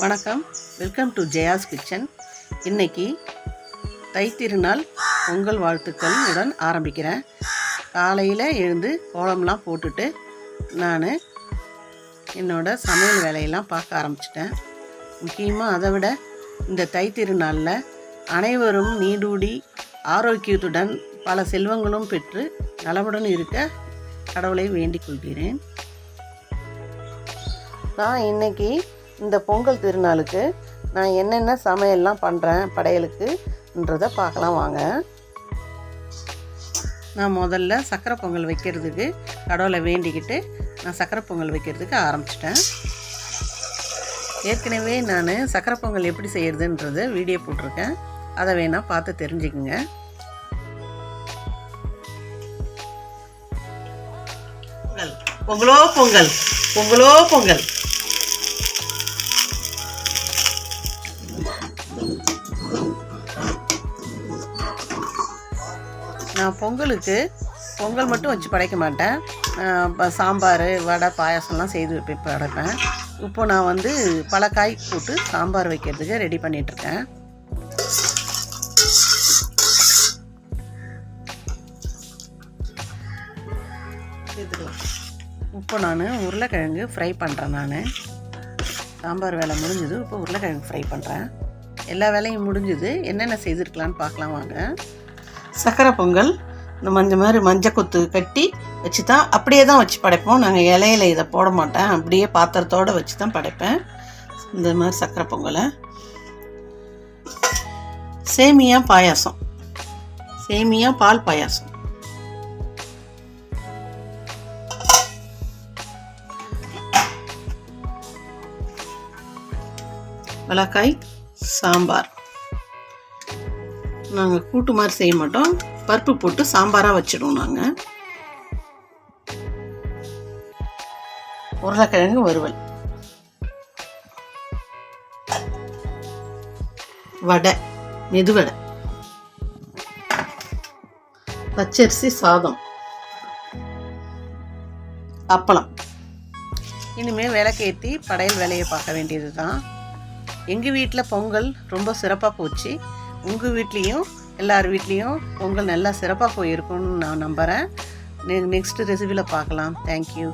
வணக்கம், welcome to Jaya's kitchen. இன்றைக்கி தைத்திருநாள் பொங்கல் வாழ்த்துக்கள் உடன் ஆரம்பிக்கிறேன். காலையில் எழுந்து கோலம்லாம் போட்டுட்டு நான் என்னோடய சமையல் வேலையெல்லாம் பார்க்க ஆரம்பிச்சிட்டேன். முக்கியமாக அதை விட இந்த தைத்திருநாளில் அனைவரும் நீடூடி ஆரோக்கியத்துடன் பல செல்வங்களும் பெற்று நலமுடன் இருக்க கடவுளை வேண்டிக் கொள்கிறேன். நான் இன்றைக்கி இந்த பொங்கல் திருநாளுக்கு நான் என்னென்ன சமையல்லாம் பண்ணுறேன் படையலுக்குன்றதை பார்க்கலாம் வாங்க. நான் முதல்ல சக்கரை பொங்கல் வைக்கிறதுக்கு கடவுளை வேண்டிக்கிட்டு நான் சக்கரை பொங்கல் வைக்கிறதுக்கு ஆரம்பிச்சிட்டேன். ஏற்கனவே நான் சக்கரை பொங்கல் எப்படி செய்கிறதுன்றதை வீடியோ போட்டிருக்கேன், அதை வேணால் பார்த்து தெரிஞ்சுக்குங்க. பொங்கலோ பொங்கல், பொங்கலோ பொங்கல். நான் பொங்கலுக்கு பொங்கல் மட்டும் வச்சு படைக்க மாட்டேன். சாம்பார், வடை, பாயாசம்லாம் செய்து படைப்பேன். இப்போ நான் பல காய் போட்டு சாம்பார் வைக்கிறதுக்கு ரெடி பண்ணிகிட்ருக்கேன். இப்போ நான் உருளைக்கிழங்கு ஃப்ரை பண்ணுறேன். நான் சாம்பார் வேலை முடிஞ்சது, இப்போ உருளைக்கிழங்கு ஃப்ரை பண்ணுறேன். எல்லா வேலையும் முடிஞ்சுது. என்னென்ன செய்திருக்கலான்னு பார்க்கலாம் வாங்க. சக்கரை பொங்கல் இந்த மஞ்சள் கொத்து கட்டி வச்சு தான் அப்படியே தான் வச்சு படைப்போம். நாங்கள் இலையில இதை போட மாட்டேன், அப்படியே பாத்திரத்தோடு வச்சு தான் படைப்பேன். இந்த மாதிரி சக்கரை பொங்கலை சேமியா பாயாசம், சேமியா பால் பாயாசம், மிளகாய் சாம்பார். நாங்கள் கூட்டு மாதிரி செய்ய மாட்டோம், பருப்பு போட்டு சாம்பாராக வச்சிடுவோம். நாங்கள் உருளைக்கிழங்கு வறுவல், வடை, மெதுவடை, பச்சரிசி சாதம், அப்பளம். இனிமேல் விளக்கேற்றி படையல் வேலையை பார்க்க வேண்டியது தான். எங்கள் வீட்டில் பொங்கல் ரொம்ப சிறப்பாக போச்சு. உங்கள் வீட்லேயும் எல்லார் வீட்லேயும் பொங்கல் நல்லா சிறப்பாக போயிருக்கும்னு நான் நம்புகிறேன். நெக்ஸ்ட் ரெசிபியில் பார்க்கலாம். தேங்க்யூ.